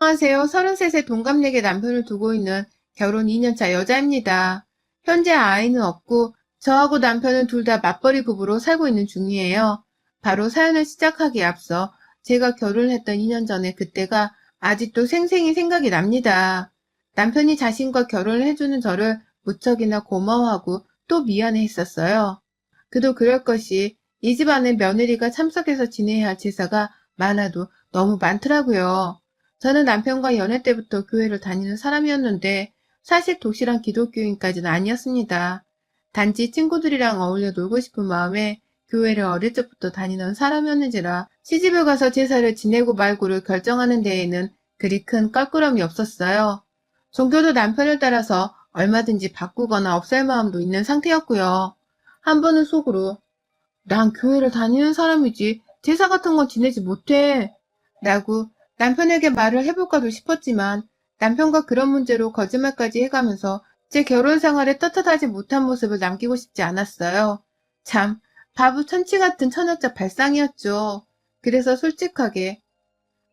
안녕하세요. 33세 동갑내기 남편을 두고 있는 결혼 2년차 여자입니다. 현재 아이는 없고 저하고 남편은 둘 다 맞벌이 부부로 살고 있는 중이에요. 바로 사연을 시작하기에 앞서 제가 결혼을 했던 2년 전에 그때가 아직도 생생히 생각이 납니다. 남편이 자신과 결혼을 해주는 저를 무척이나 고마워하고 또 미안해 했었어요. 그도 그럴 것이 이 집안에 며느리가 참석해서 지내야 할 제사가 많아도 너무 많더라고요. 저는 남편과 연애 때부터 교회를 다니는 사람이었는데 사실 독실한 기독교인까지는 아니었습니다. 단지 친구들이랑 어울려 놀고 싶은 마음에 교회를 어릴 적부터 다니던 사람이었는지라 시집을 가서 제사를 지내고 말고를 결정하는 데에는 그리 큰 껄끄럼이 없었어요. 종교도 남편을 따라서 얼마든지 바꾸거나 없앨 마음도 있는 상태였고요. 한 번은 속으로 난 교회를 다니는 사람이지 제사 같은 건 지내지 못해 라고 남편에게 말을 해볼까도 싶었지만 남편과 그런 문제로 거짓말까지 해가면서 제 결혼 생활에 떳떳하지 못한 모습을 남기고 싶지 않았어요. 참, 바보 천치 같은 천여자 발상이었죠. 그래서 솔직하게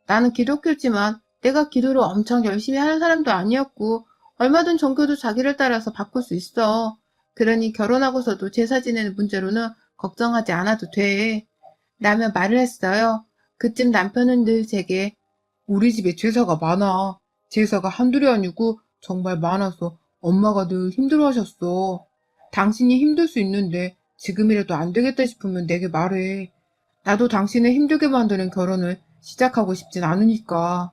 나는 기독교지만 내가 기도를 엄청 열심히 하는 사람도 아니었고 얼마든 종교도 자기를 따라서 바꿀 수 있어. 그러니 결혼하고서도 제사 지내는 문제로는 걱정하지 않아도 돼. 라며 말을 했어요. 그쯤 남편은 늘 제게 우리 집에 제사가 많아. 제사가 한둘이 아니고 정말 많아서 엄마가 늘 힘들어하셨어. 당신이 힘들 수 있는데 지금이라도 안 되겠다 싶으면 내게 말해. 나도 당신을 힘들게 만드는 결혼을 시작하고 싶진 않으니까.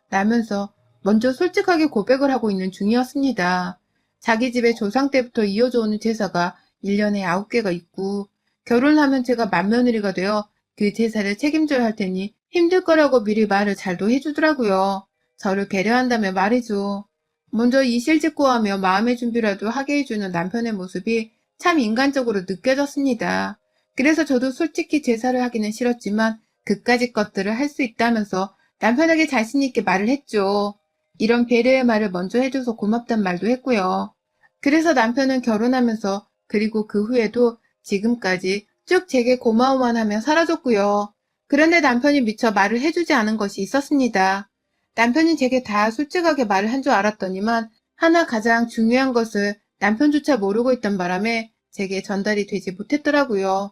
라면서 먼저 솔직하게 고백을 하고 있는 중이었습니다. 자기 집에 조상 때부터 이어져 오는 제사가 1년에 9개가 있고 결혼하면 제가 맏며느리가 되어 그 제사를 책임져야 할 테니 힘들 거라고 미리 말을 잘도 해주더라고요. 저를 배려한다며 말이죠. 먼저 이실직고하며 마음의 준비라도 하게 해주는 남편의 모습이 참 인간적으로 느껴졌습니다. 그래서 저도 솔직히 제사를 하기는 싫었지만 그까짓 것들을 할 수 있다면서 남편에게 자신 있게 말을 했죠. 이런 배려의 말을 먼저 해줘서 고맙단 말도 했고요. 그래서 남편은 결혼하면서 그리고 그 후에도 지금까지 쭉 제게 고마워만 하며 살아줬고요. 그런데 남편이 미처 말을 해주지 않은 것이 있었습니다. 남편이 제게 다 솔직하게 말을 한 줄 알았더니만 하나 가장 중요한 것을 남편조차 모르고 있던 바람에 제게 전달이 되지 못했더라고요.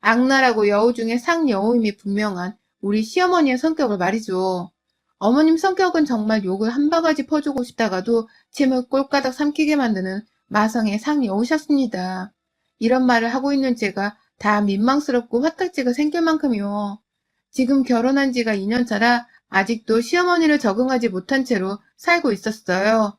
악랄하고 여우 중에 상여우임이 분명한 우리 시어머니의 성격을 말이죠. 어머님 성격은 정말 욕을 한 바가지 퍼주고 싶다가도 침을 꼴까닥 삼키게 만드는 마성의 상여우셨습니다. 이런 말을 하고 있는 제가 다 민망스럽고 화딱지가 생길 만큼이요. 지금 결혼한 지가 2년 차라 아직도 시어머니를 적응하지 못한 채로 살고 있었어요.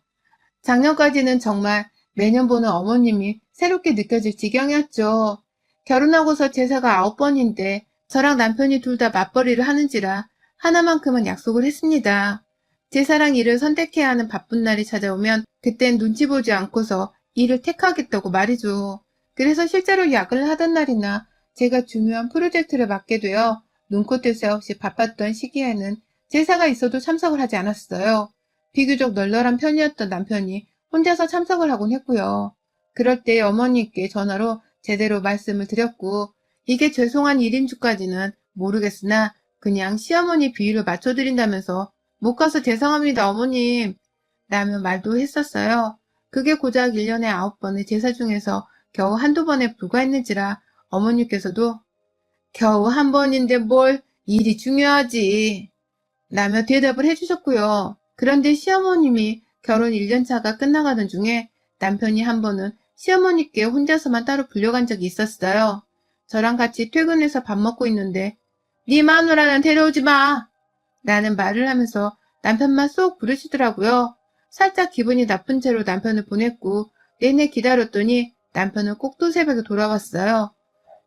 작년까지는 정말 매년 보는 어머님이 새롭게 느껴질 지경이었죠. 결혼하고서 제사가 9번인데 저랑 남편이 둘 다 맞벌이를 하는지라 하나만큼은 약속을 했습니다. 제사랑 일을 선택해야 하는 바쁜 날이 찾아오면 그땐 눈치 보지 않고서 일을 택하겠다고 말이죠. 그래서 실제로 야근을 하던 날이나 제가 중요한 프로젝트를 맡게 되어 눈코 뜰 새 없이 바빴던 시기에는 제사가 있어도 참석을 하지 않았어요. 비교적 널널한 편이었던 남편이 혼자서 참석을 하곤 했고요. 그럴 때 어머니께 전화로 제대로 말씀을 드렸고 이게 죄송한 일인 줄까지는 모르겠으나 그냥 시어머니 비위를 맞춰드린다면서 못 가서 죄송합니다 어머님 라며 말도 했었어요. 그게 고작 1년에 9번의 제사 중에서 겨우 한두 번에 불과했는지라 어머니께서도 겨우 한 번인데 뭘 일이 중요하지 라며 대답을 해주셨고요. 그런데 시어머님이 결혼 1년 차가 끝나가던 중에 남편이 한 번은 시어머니께 혼자서만 따로 불려간 적이 있었어요. 저랑 같이 퇴근해서 밥 먹고 있는데 네 마누라는 데려오지 마! 라는 말을 하면서 남편만 쏙 부르시더라고요. 살짝 기분이 나쁜 채로 남편을 보냈고 내내 기다렸더니 남편은 꼭 또 새벽에 돌아왔어요.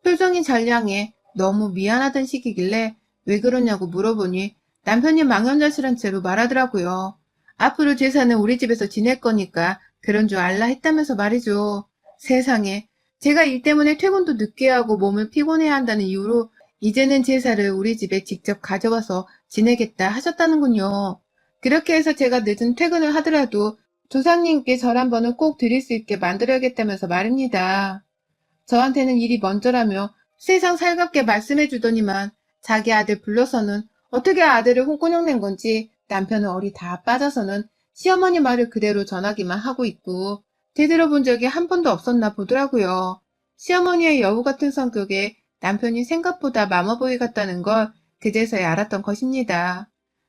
표정이 잘량해 너무 미안하던 시기길래 왜 그러냐고 물어보니 남편이 망연자실한 채로 말하더라고요. 앞으로 제사는 우리 집에서 지낼 거니까 그런 줄 알라 했다면서 말이죠. 세상에 제가 일 때문에 퇴근도 늦게 하고 몸을 피곤해야 한다는 이유로 이제는 제사를 우리 집에 직접 가져와서 지내겠다 하셨다는군요. 그렇게 해서 제가 늦은 퇴근을 하더라도 조상님께 절 한 번은 꼭 드릴 수 있게 만들어야겠다면서 말입니다. 저한테는 일이 먼저라며 세상 살갑게 말씀해 주더니만 자기 아들 불러서는 어떻게 아들을 홍군형 낸 건지 남편은 얼이 다 빠져서는 시어머니 말을 그대로 전하기만 하고 있고 제대로 본 적이 한 번도 없었나 보더라고요. 시어머니의 여우 같은 성격에 남편이 생각보다 마마보이 같다는 걸 그제서야 알았던 것입니다.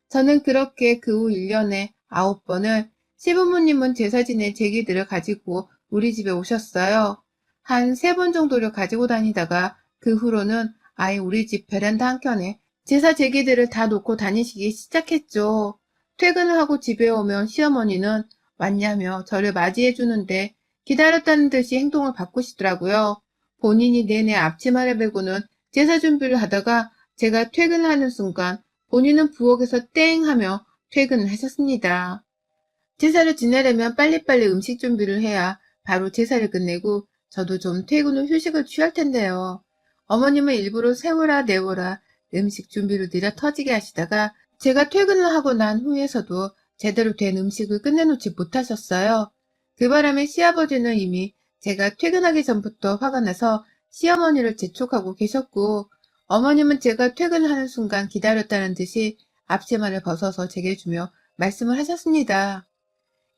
저는 그렇게 그 후 1년에 9번을 시부모님은 제사 지낼 제기들을 가지고 우리 집에 오셨어요. 한 3번 정도를 가지고 다니다가 그 후로는 아예 우리 집 베란다 한켠에 제사 제기들을 다 놓고 다니시기 시작했죠. 퇴근을 하고 집에 오면 시어머니는 왔냐며 저를 맞이해 주는데 기다렸다는 듯이 행동을 바꾸시더라고요. 본인이 내내 앞치마를 메고는 제사 준비를 하다가 제가 퇴근하는 순간 본인은 부엌에서 땡 하며 퇴근을 하셨습니다. 제사를 지내려면 빨리빨리 음식 준비를 해야 바로 제사를 끝내고 저도 좀 퇴근 후 휴식을 취할 텐데요. 어머님은 일부러 세워라 내워라 음식 준비를 느려 터지게 하시다가 제가 퇴근을 하고 난 후에서도 제대로 된 음식을 끝내놓지 못하셨어요. 그 바람에 시아버지는 이미 제가 퇴근하기 전부터 화가 나서 시어머니를 재촉하고 계셨고 어머님은 제가 퇴근하는 순간 기다렸다는 듯이 앞치마를 벗어서 제게 주며 말씀을 하셨습니다.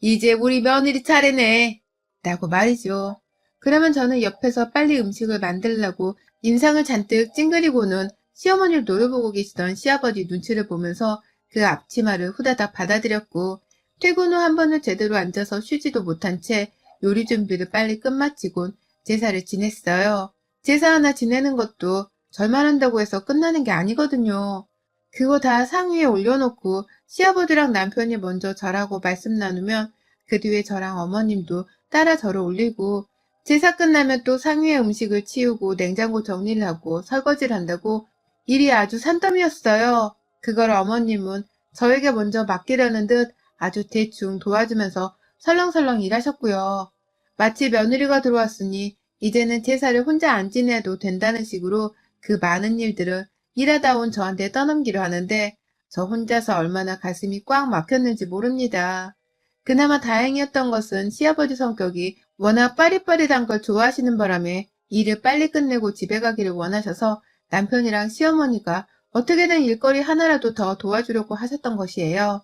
이제 우리 며느리 차례네. 라고 말이죠. 그러면 저는 옆에서 빨리 음식을 만들려고 인상을 잔뜩 찡그리고는 시어머니를 노려보고 계시던 시아버지 눈치를 보면서 그 앞치마를 후다닥 받아들였고 퇴근 후 한 번을 제대로 앉아서 쉬지도 못한 채 요리 준비를 빨리 끝마치곤 제사를 지냈어요. 제사 하나 지내는 것도 절만 한다고 해서 끝나는 게 아니거든요. 그거 다 상위에 올려놓고 시아버지랑 남편이 먼저 절하고 말씀 나누면 그 뒤에 저랑 어머님도 따라 절을 올리고 제사 끝나면 또 상위에 음식을 치우고 냉장고 정리를 하고 설거지를 한다고 일이 아주 산더미였어요. 그걸 어머님은 저에게 먼저 맡기려는 듯 아주 대충 도와주면서 설렁설렁 일하셨고요. 마치 며느리가 들어왔으니 이제는 제사를 혼자 안 지내도 된다는 식으로 그 많은 일들을 일하다 온 저한테 떠넘기려 하는데 저 혼자서 얼마나 가슴이 꽉 막혔는지 모릅니다. 그나마 다행이었던 것은 시아버지 성격이 워낙 빠릿빠릿한 걸 좋아하시는 바람에 일을 빨리 끝내고 집에 가기를 원하셔서 남편이랑 시어머니가 어떻게든 일거리 하나라도 더 도와주려고 하셨던 것이에요.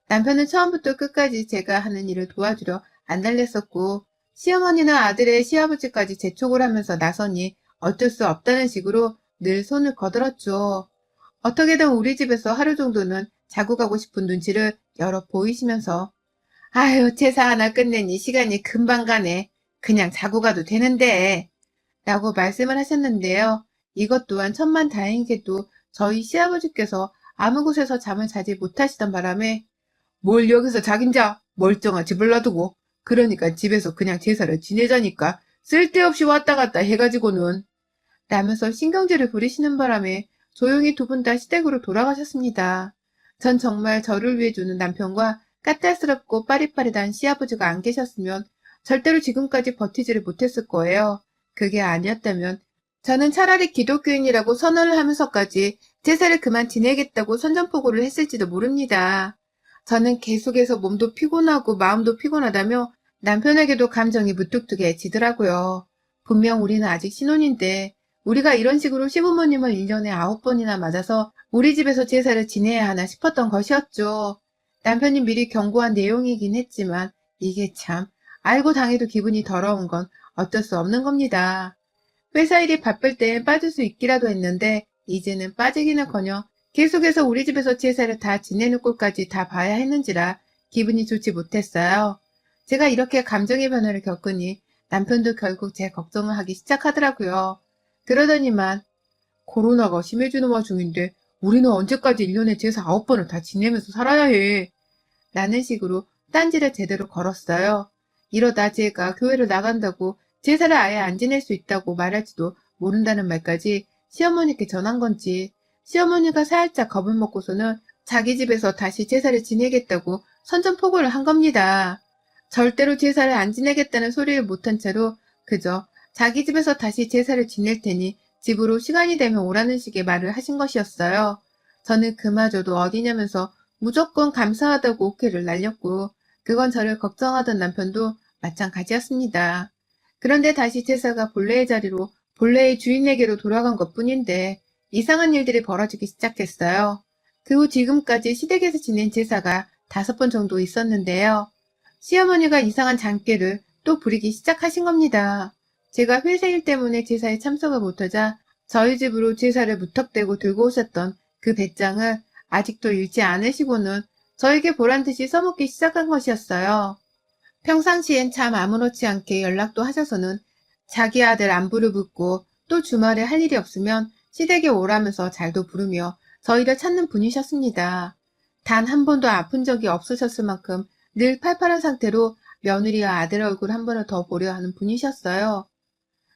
남편은 처음부터 끝까지 제가 하는 일을 도와주려 안달냈었고 시어머니는 아들의 시아버지까지 재촉을 하면서 나서니 어쩔 수 없다는 식으로 늘 손을 거들었죠. 어떻게든 우리 집에서 하루 정도는 자고 가고 싶은 눈치를 여러 보이시면서 아유, 제사 하나 끝내니 시간이 금방 가네. 그냥 자고 가도 되는데. 라고 말씀을 하셨는데요. 이것 또한 천만다행이게도 저희 시아버지께서 아무 곳에서 잠을 자지 못하시던 바람에 뭘 여기서 자긴 자. 멀쩡한 집을 놔두고. 그러니까 집에서 그냥 제사를 지내자니까 쓸데없이 왔다 갔다 해가지고는 라면서 신경질을 부리시는 바람에 조용히 두 분 다 시댁으로 돌아가셨습니다. 전 정말 저를 위해 주는 남편과 까탈스럽고 빠릿빠릿한 시아버지가 안 계셨으면 절대로 지금까지 버티지를 못했을 거예요. 그게 아니었다면 저는 차라리 기독교인이라고 선언을 하면서까지 제사를 그만 지내겠다고 선전포고를 했을지도 모릅니다. 저는 계속해서 몸도 피곤하고 마음도 피곤하다며 남편에게도 감정이 무뚝뚝해지더라고요. 분명 우리는 아직 신혼인데 우리가 이런 식으로 시부모님을 1년에 9번이나 맞아서 우리 집에서 제사를 지내야 하나 싶었던 것이었죠. 남편이 미리 경고한 내용이긴 했지만 이게 참 알고 당해도 기분이 더러운 건 어쩔 수 없는 겁니다. 회사 일이 바쁠 땐 빠질 수 있기라도 했는데 이제는 빠지기는커녕 계속해서 우리 집에서 제사를 다 지내는 꼴까지 다 봐야 했는지라 기분이 좋지 못했어요. 제가 이렇게 감정의 변화를 겪으니 남편도 결국 제 걱정을 하기 시작하더라고요. 그러더니만 코로나가 심해지는 와중인데 우리는 언제까지 1년에 제사 9번을 다 지내면서 살아야 해. 라는 식으로 딴지를 제대로 걸었어요. 이러다 제가 교회를 나간다고 제사를 아예 안 지낼 수 있다고 말할지도 모른다는 말까지 시어머니께 전한 건지 시어머니가 살짝 겁을 먹고서는 자기 집에서 다시 제사를 지내겠다고 선전포고를 한 겁니다. 절대로 제사를 안 지내겠다는 소리를 못한 채로 그저 자기 집에서 다시 제사를 지낼 테니 집으로 시간이 되면 오라는 식의 말을 하신 것이었어요. 저는 그마저도 어디냐면서 무조건 감사하다고 오케이를 날렸고 그건 저를 걱정하던 남편도 마찬가지였습니다. 그런데 다시 제사가 본래의 자리로 본래의 주인에게로 돌아간 것뿐인데 이상한 일들이 벌어지기 시작했어요. 그 후 지금까지 시댁에서 지낸 제사가 5번 정도 있었는데요. 시어머니가 이상한 장깨를 또 부리기 시작하신 겁니다. 제가 회사일 때문에 제사에 참석을 못하자 저희 집으로 제사를 무턱대고 들고 오셨던 그 배짱을 아직도 잃지 않으시고는 저에게 보란듯이 써먹기 시작한 것이었어요. 평상시엔 참 아무렇지 않게 연락도 하셔서는 자기 아들 안부를 묻고 또 주말에 할 일이 없으면 시댁에 오라면서 잘도 부르며 저희를 찾는 분이셨습니다. 단 한 번도 아픈 적이 없으셨을 만큼 늘 팔팔한 상태로 며느리와 아들 얼굴 한 번을 더 보려 하는 분이셨어요.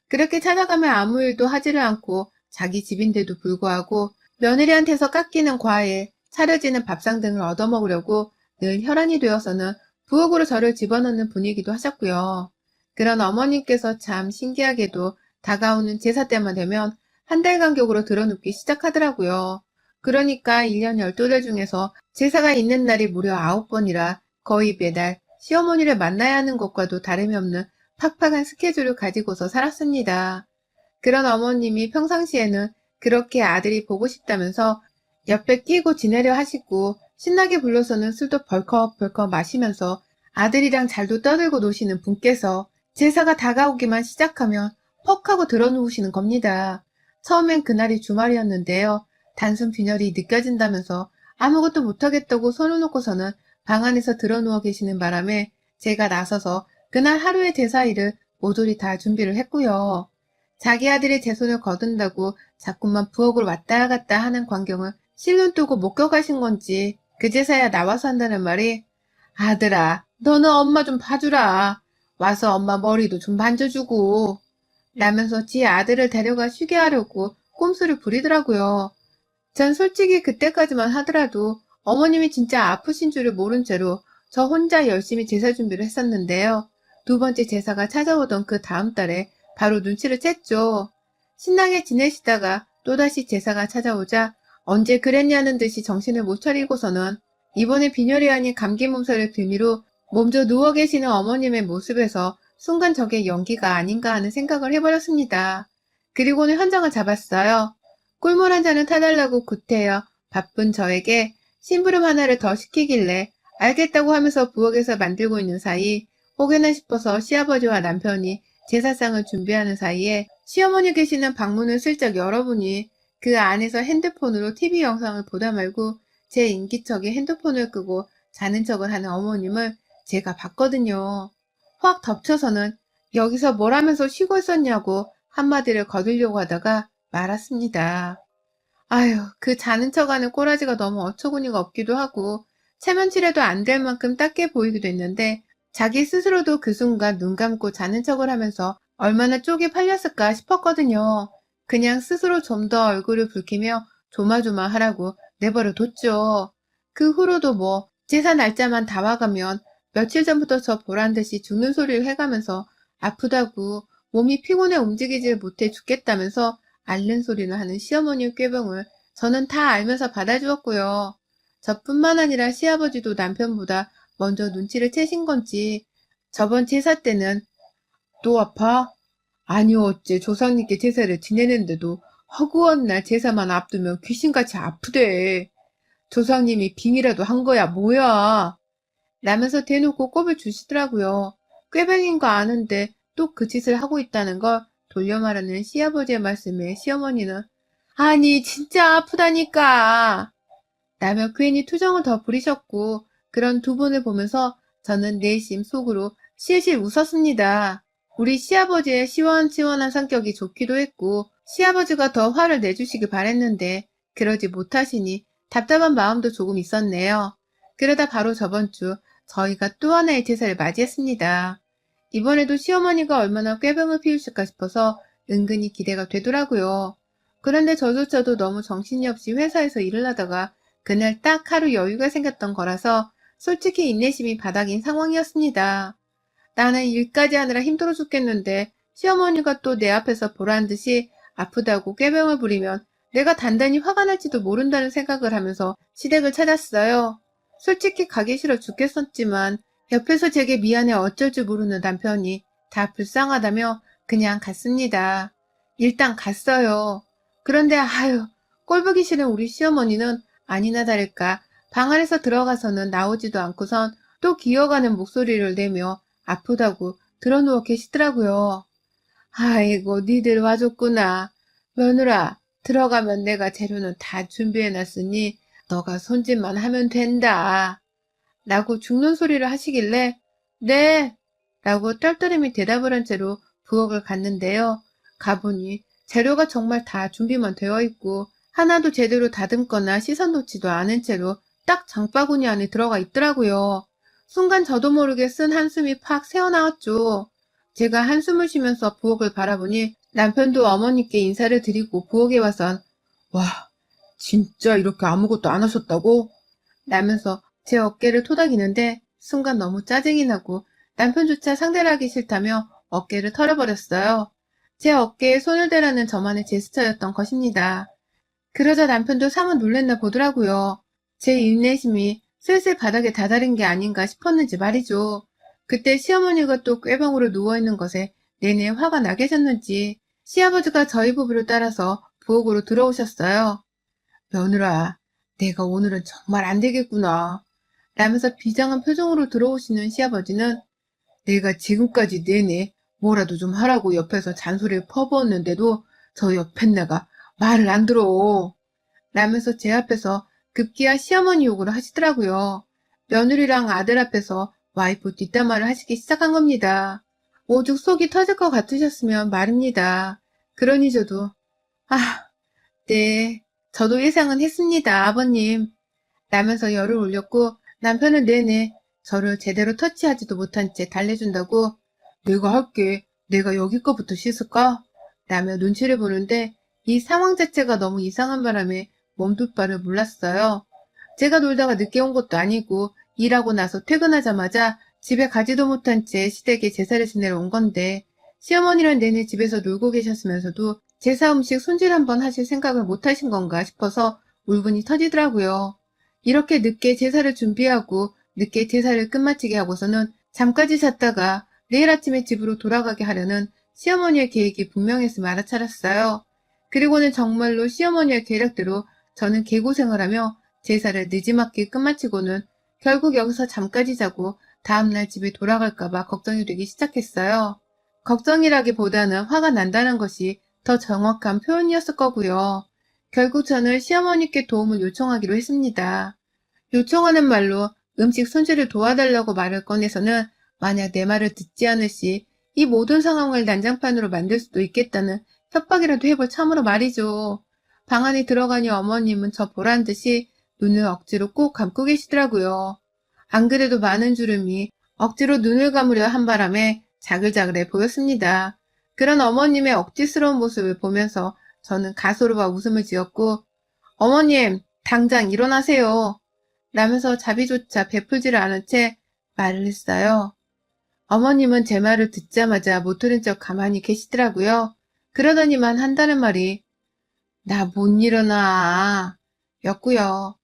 그렇게 찾아가면 아무 일도 하지를 않고 자기 집인데도 불구하고 며느리한테서 깎이는 과일, 차려지는 밥상 등을 얻어먹으려고 늘 혈안이 되어서는 부엌으로 저를 집어넣는 분이기도 하셨고요. 그런 어머님께서 참 신기하게도 다가오는 제사 때만 되면 한 달 간격으로 들어눕기 시작하더라고요. 그러니까 1년 12달 중에서 제사가 있는 날이 무려 9번이라 거의 매달 시어머니를 만나야 하는 것과도 다름이 없는 팍팍한 스케줄을 가지고서 살았습니다. 그런 어머님이 평상시에는 그렇게 아들이 보고 싶다면서 옆에 끼고 지내려 하시고 신나게 불러서는 술도 벌컥벌컥 마시면서 아들이랑 잘도 떠들고 노시는 분께서 제사가 다가오기만 시작하면 퍽 하고 들어누우시는 겁니다. 처음엔 그날이 주말이었는데요. 단순 빈혈이 느껴진다면서 아무것도 못하겠다고 손을 놓고서는 방 안에서 들어누워 계시는 바람에 제가 나서서 그날 하루의 제사 일을 모조리 다 준비를 했고요. 자기 아들이 제 손을 거둔다고 자꾸만 부엌을 왔다 갔다 하는 광경을 실눈 뜨고 목격하신 건지 그제서야 나와서 한다는 말이 아들아, 너는 엄마 좀 봐주라. 와서 엄마 머리도 좀 만져주고 라면서 지 아들을 데려가 쉬게 하려고 꼼수를 부리더라고요. 전 솔직히 그때까지만 하더라도 어머님이 진짜 아프신 줄을 모른 채로 저 혼자 열심히 제사 준비를 했었는데요. 2번째 제사가 찾아오던 그 다음 달에 바로 눈치를 챘죠. 신나게 지내시다가 또다시 제사가 찾아오자 언제 그랬냐는 듯이 정신을 못 차리고서는 이번에 빈혈이 아닌 감기 몸살을 빌미로 몸져 누워 계시는 어머님의 모습에서 순간 저게 연기가 아닌가 하는 생각을 해버렸습니다. 그리고는 현장을 잡았어요. 꿀물 한 잔을 타달라고 구태여 바쁜 저에게 심부름 하나를 더 시키길래 알겠다고 하면서 부엌에서 만들고 있는 사이 혹여나 싶어서 시아버지와 남편이 제사상을 준비하는 사이에 시어머니 계시는 방문을 슬쩍 열어보니 그 안에서 핸드폰으로 TV 영상을 보다 말고 제 인기척에 핸드폰을 끄고 자는 척을 하는 어머님을 제가 봤거든요. 확 덮쳐서는 여기서 뭘 하면서 쉬고 있었냐고 한마디를 거두려고 하다가 말았습니다. 아휴, 그 자는 척하는 꼬라지가 너무 어처구니가 없기도 하고 체면치레도 안 될 만큼 딱해 보이기도 했는데 자기 스스로도 그 순간 눈 감고 자는 척을 하면서 얼마나 쪽이 팔렸을까 싶었거든요. 그냥 스스로 좀 더 얼굴을 붉히며 조마조마하라고 내버려 뒀죠. 그 후로도 뭐 제사 날짜만 다 와가면 며칠 전부터 저 보란듯이 죽는 소리를 해가면서 아프다고 몸이 피곤해 움직이질 못해 죽겠다면서 앓는 소리를 하는 시어머니의 꾀병을 저는 다 알면서 받아주었고요. 저뿐만 아니라 시아버지도 남편보다 먼저 눈치를 채신 건지 저번 제사 때는 또 아파? 아니요, 어째 조상님께 제사를 지내는데도 허구한 날 제사만 앞두면 귀신같이 아프대. 조상님이 빙이라도 한 거야, 뭐야? 라면서 대놓고 꼽을 주시더라고요. 꾀병인 거 아는데 또 그 짓을 하고 있다는 걸 돌려 말하는 시아버지의 말씀에 시어머니는 아니 진짜 아프다니까 라며 괜히 투정을 더 부리셨고 그런 두 분을 보면서 저는 내심 속으로 실실 웃었습니다. 우리 시아버지의 시원시원한 성격이 좋기도 했고 시아버지가 더 화를 내주시길 바랬는데 그러지 못하시니 답답한 마음도 조금 있었네요. 그러다 바로 저번 주 저희가 또 하나의 제사를 맞이했습니다. 이번에도 시어머니가 얼마나 꾀병을 피우실까 싶어서 은근히 기대가 되더라고요. 그런데 저조차도 너무 정신이 없이 회사에서 일을 하다가 그날 딱 하루 여유가 생겼던 거라서 솔직히 인내심이 바닥인 상황이었습니다. 나는 일까지 하느라 힘들어 죽겠는데 시어머니가 또 내 앞에서 보란듯이 아프다고 꾀병을 부리면 내가 단단히 화가 날지도 모른다는 생각을 하면서 시댁을 찾았어요. 솔직히 가기 싫어 죽겠었지만 옆에서 제게 미안해 어쩔 줄 모르는 남편이 다 불쌍하다며 그냥 갔습니다. 일단 갔어요. 그런데 아유 꼴보기 싫은 우리 시어머니는 아니나 다를까 방 안에서 들어가서는 나오지도 않고선 또 기어가는 목소리를 내며 아프다고 드러누워 계시더라고요. 아이고, 니들 와줬구나. 며느라, 들어가면 내가 재료는 다 준비해놨으니 너가 손짓만 하면 된다. 라고 죽는 소리를 하시길래 네! 라고 떨떠름이 대답을 한 채로 부엌을 갔는데요. 가보니 재료가 정말 다 준비만 되어 있고 하나도 제대로 다듬거나 씻어놓지도 않은 채로 딱 장바구니 안에 들어가 있더라고요. 순간 저도 모르게 쓴 한숨이 팍 새어나왔죠. 제가 한숨을 쉬면서 부엌을 바라보니 남편도 어머니께 인사를 드리고 부엌에 와선 와, 진짜 이렇게 아무것도 안 하셨다고? 라면서 제 어깨를 토닥이는데 순간 너무 짜증이 나고 남편조차 상대를 하기 싫다며 어깨를 털어버렸어요. 제 어깨에 손을 대라는 저만의 제스처였던 것입니다. 그러자 남편도 사뭇 놀랬나 보더라고요. 제 인내심이 슬슬 바닥에 다다른 게 아닌가 싶었는지 말이죠. 그때 시어머니가 또 꾀병으로 누워있는 것에 내내 화가 나 계셨는지 시아버지가 저희 부부를 따라서 부엌으로 들어오셨어요. 며느라, 내가 오늘은 정말 안 되겠구나. 라면서 비장한 표정으로 들어오시는 시아버지는 내가 지금까지 내내 뭐라도 좀 하라고 옆에서 잔소리를 퍼부었는데도 저 옆엔 내가 말을 안 들어. 라면서 제 앞에서 급기야 시어머니 욕을 하시더라고요. 며느리랑 아들 앞에서 와이프 뒷담화를 하시기 시작한 겁니다. 오죽 속이 터질 것 같으셨으면 말입니다. 그러니 저도 네, 저도 예상은 했습니다, 아버님. 라면서 열을 올렸고 남편은 내내 저를 제대로 터치하지도 못한 채 달래준다고 내가 할게. 내가 여기 거부터 씻을까? 라며 눈치를 보는데 이 상황 자체가 너무 이상한 바람에 몸둘바를 몰랐어요. 제가 놀다가 늦게 온 것도 아니고 일하고 나서 퇴근하자마자 집에 가지도 못한 채 시댁에 제사를 지내러 온 건데 시어머니는 내내 집에서 놀고 계셨으면서도 제사 음식 손질 한번 하실 생각을 못 하신 건가 싶어서 울분이 터지더라고요. 이렇게 늦게 제사를 준비하고 늦게 제사를 끝마치게 하고서는 잠까지 잤다가 내일 아침에 집으로 돌아가게 하려는 시어머니의 계획이 분명했음을 알아차렸어요. 그리고는 정말로 시어머니의 계략대로 저는 개고생을 하며 제사를 늦지막히 끝마치고는 결국 여기서 잠까지 자고 다음날 집에 돌아갈까봐 걱정이 되기 시작했어요. 걱정이라기보다는 화가 난다는 것이 더 정확한 표현이었을 거고요. 결국 저는 시어머니께 도움을 요청하기로 했습니다. 요청하는 말로 음식 손질을 도와달라고 말을 꺼내서는 만약 내 말을 듣지 않을 시 이 모든 상황을 난장판으로 만들 수도 있겠다는 협박이라도 해볼 참으로 말이죠. 방 안에 들어가니 어머님은 저 보란 듯이 눈을 억지로 꼭 감고 계시더라고요. 안 그래도 많은 주름이 억지로 눈을 감으려 한 바람에 자글자글해 보였습니다. 그런 어머님의 억지스러운 모습을 보면서 저는 가소로와 웃음을 지었고 어머님, 당장 일어나세요. 라면서 자비조차 베풀지를 않은 채 말을 했어요. 어머님은 제 말을 듣자마자 못 들은 척 가만히 계시더라고요. 그러더니만 한다는 말이 나 못 일어나 였고요.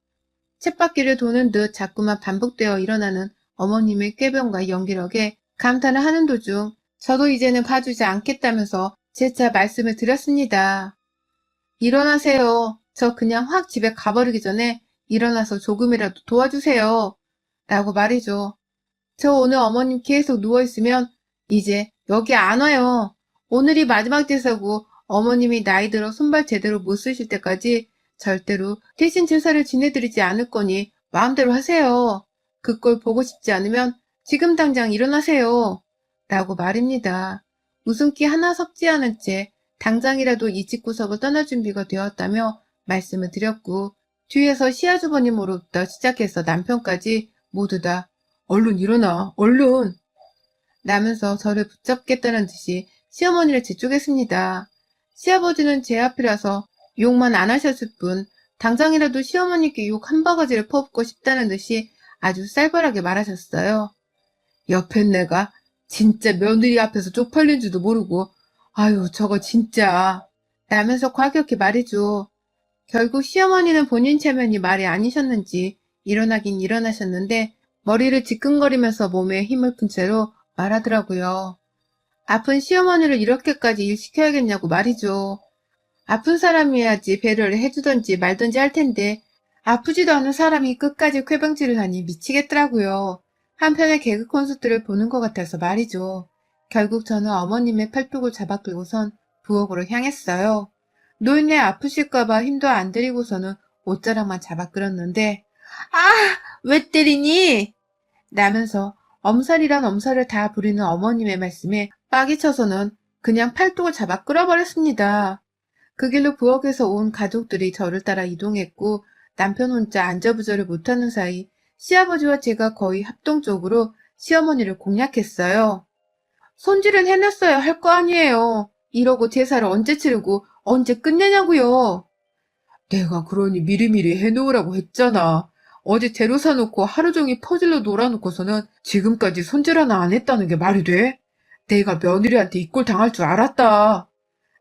쳇바퀴를 도는 듯 자꾸만 반복되어 일어나는 어머님의 꾀병과 연기력에 감탄을 하는 도중 저도 이제는 봐주지 않겠다면서 재차 말씀을 드렸습니다. 일어나세요. 저 그냥 확 집에 가버리기 전에 일어나서 조금이라도 도와주세요. 라고 말이죠. 저 오늘 어머님 계속 누워있으면 이제 여기 안 와요. 오늘이 마지막 제사고 어머님이 나이 들어 손발 제대로 못 쓰실 때까지 절대로 대신 제사를 지내드리지 않을 거니 마음대로 하세요. 그 꼴 보고 싶지 않으면 지금 당장 일어나세요. 라고 말입니다. 웃음기 하나 섞지 않은 채 당장이라도 이 집구석을 떠날 준비가 되었다며 말씀을 드렸고 뒤에서 시아주버님으로부터 시작해서 남편까지 모두 다 얼른 일어나, 얼른! 라면서 저를 붙잡겠다는 듯이 시어머니를 재촉했습니다. 시아버지는 제 앞이라서 욕만 안 하셨을 뿐 당장이라도 시어머니께 욕 한 바가지를 퍼붓고 싶다는 듯이 아주 쌀벌하게 말하셨어요. 옆엔 내가 진짜 며느리 앞에서 쪽팔린 줄도 모르고 아유 저거 진짜 라면서 과격히 말이죠. 결국 시어머니는 본인 체면이 말이 아니셨는지 일어나긴 일어나셨는데 머리를 지끈거리면서 몸에 힘을 푼 채로 말하더라고요. 아픈 시어머니를 이렇게까지 일시켜야겠냐고 말이죠. 아픈 사람이야지 배려를 해주던지 말던지 할 텐데 아프지도 않은 사람이 끝까지 쾌방질을 하니 미치겠더라고요. 한편의 개그 콘서트를 보는 것 같아서 말이죠. 결국 저는 어머님의 팔뚝을 잡아 끌고선 부엌으로 향했어요. 노인네 아프실까봐 힘도 안 들이고서는 옷자락만 잡아 끌었는데, 아! 왜 때리니? 라면서 엄살이란 엄살을 다 부리는 어머님의 말씀에 빡이 쳐서는 그냥 팔뚝을 잡아 끌어버렸습니다. 그 길로 부엌에서 온 가족들이 저를 따라 이동했고 남편 혼자 안절부절을 못하는 사이 시아버지와 제가 거의 합동적으로 시어머니를 공략했어요. 손질은 해냈어야 할 거 아니에요. 이러고 제사를 언제 치르고 언제 끝내냐고요. 내가 그러니 미리미리 해놓으라고 했잖아. 어제 재료 사놓고 하루 종일 퍼즐로 놀아놓고서는 지금까지 손질 하나 안 했다는 게 말이 돼? 내가 며느리한테 이 꼴 당할 줄 알았다.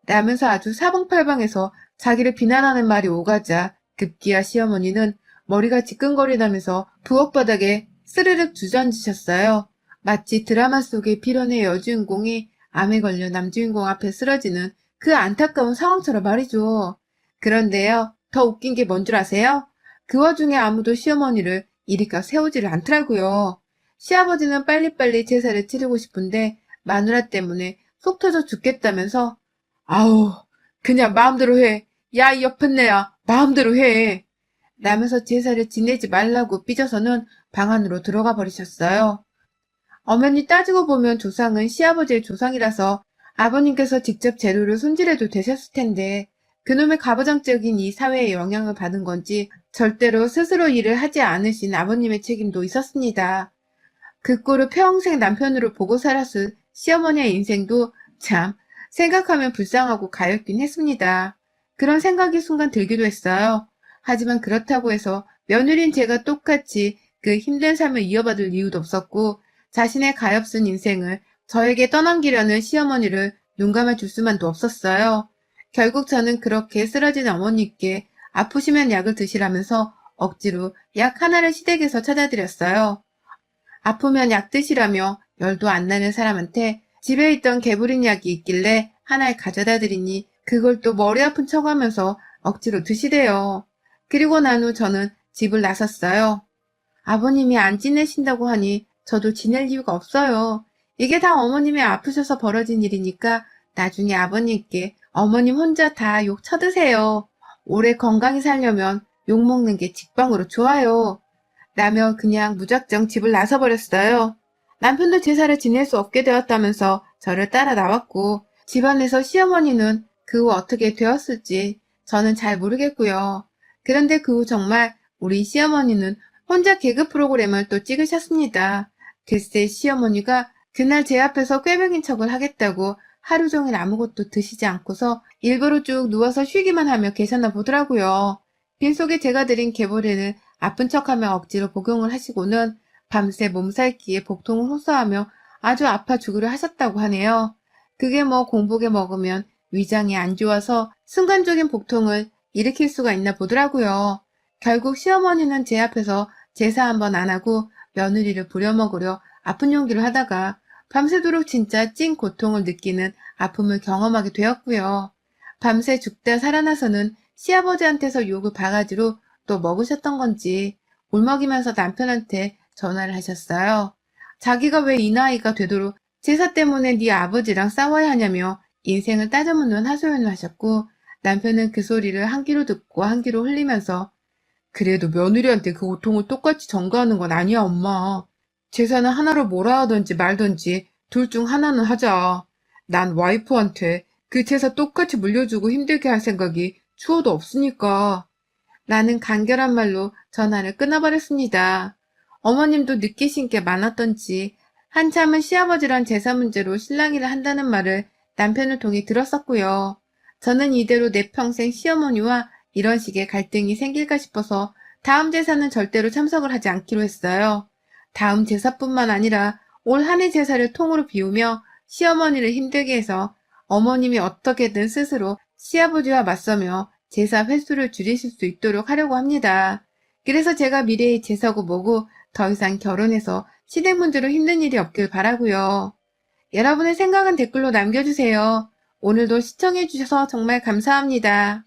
라면서 아주 사방팔방에서 자기를 비난하는 말이 오가자 급기야 시어머니는 머리가 지끈거리다면서 부엌 바닥에 스르륵 주저앉으셨어요. 마치 드라마 속의 빌런의 여주인공이 암에 걸려 남주인공 앞에 쓰러지는 그 안타까운 상황처럼 말이죠. 그런데요, 더 웃긴 게 뭔 줄 아세요? 그 와중에 아무도 시어머니를 이리까 세우지를 않더라고요. 시아버지는 빨리빨리 제사를 치르고 싶은데 마누라 때문에 속 터져 죽겠다면서 아우, 그냥 마음대로 해. 야, 이 옆은네야, 마음대로 해. 라면서 제사를 지내지 말라고 삐져서는 방 안으로 들어가 버리셨어요. 엄연히 따지고 보면 조상은 시아버지의 조상이라서 아버님께서 직접 재료를 손질해도 되셨을 텐데 그놈의 가부장적인 이 사회의 영향을 받은 건지 절대로 스스로 일을 하지 않으신 아버님의 책임도 있었습니다. 그 꼴을 평생 남편으로 보고 살았을 시어머니의 인생도 참 생각하면 불쌍하고 가엾긴 했습니다. 그런 생각이 순간 들기도 했어요. 하지만 그렇다고 해서 며느리인 제가 똑같이 그 힘든 삶을 이어받을 이유도 없었고 자신의 가엾은 인생을 저에게 떠넘기려는 시어머니를 눈감아 줄 수만도 없었어요. 결국 저는 그렇게 쓰러진 어머니께 아프시면 약을 드시라면서 억지로 약 하나를 시댁에서 찾아드렸어요. 아프면 약 드시라며 열도 안 나는 사람한테 집에 있던 개부린 약이 있길래 하나를 가져다 드리니 그걸 또 머리 아픈 척하면서 억지로 드시대요. 그리고 난 후 저는 집을 나섰어요. 아버님이 안 지내신다고 하니 저도 지낼 이유가 없어요. 이게 다 어머님이 아프셔서 벌어진 일이니까 나중에 아버님께 어머님 혼자 다 욕 쳐드세요. 오래 건강히 살려면 욕 먹는 게 직방으로 좋아요. 라며 그냥 무작정 집을 나서버렸어요. 남편도 제사를 지낼 수 없게 되었다면서 저를 따라 나왔고 집안에서 시어머니는 그 후 어떻게 되었을지 저는 잘 모르겠고요. 그런데 그 후 정말 우리 시어머니는 혼자 개그 프로그램을 또 찍으셨습니다. 글쎄 시어머니가 그날 제 앞에서 꾀병인 척을 하겠다고 하루 종일 아무것도 드시지 않고서 일부러 쭉 누워서 쉬기만 하며 계셨나 보더라고요. 빈속에 제가 드린 개보리를 아픈 척하며 억지로 복용을 하시고는 밤새 몸살기에 복통을 호소하며 아주 아파 죽으려 하셨다고 하네요. 그게 뭐 공복에 먹으면 위장이 안 좋아서 순간적인 복통을 일으킬 수가 있나 보더라고요. 결국 시어머니는 제 앞에서 제사 한번 안 하고 며느리를 부려먹으려 아픈 연기를 하다가 밤새도록 진짜 찐 고통을 느끼는 아픔을 경험하게 되었고요. 밤새 죽다 살아나서는 시아버지한테서 욕을 바가지로 또 먹으셨던 건지 울먹이면서 남편한테 전화를 하셨어요. 자기가 왜 이 나이가 되도록 제사 때문에 네 아버지랑 싸워야 하냐며 인생을 따져묻는 하소연을 하셨고 남편은 그 소리를 한 귀로 듣고 한 귀로 흘리면서 그래도 며느리한테 그 고통을 똑같이 전가하는 건 아니야, 엄마. 제사는 하나로 몰아 하든지 말든지 둘 중 하나는 하자. 난 와이프한테 그 제사 똑같이 물려주고 힘들게 할 생각이 추워도 없으니까. 라는 간결한 말로 전화를 끊어버렸습니다. 어머님도 느끼신 게 많았던지 한참은 시아버지랑 제사 문제로 실랑이를 한다는 말을 남편을 통해 들었었고요. 저는 이대로 내 평생 시어머니와 이런 식의 갈등이 생길까 싶어서 다음 제사는 절대로 참석을 하지 않기로 했어요. 다음 제사뿐만 아니라 올 한 해 제사를 통으로 비우며 시어머니를 힘들게 해서 어머님이 어떻게든 스스로 시아버지와 맞서며 제사 횟수를 줄이실 수 있도록 하려고 합니다. 그래서 제가 미래의 제사고 뭐고 더 이상 결혼해서 시댁 문제로 힘든 일이 없길 바라고요. 여러분의 생각은 댓글로 남겨주세요. 오늘도 시청해주셔서 정말 감사합니다.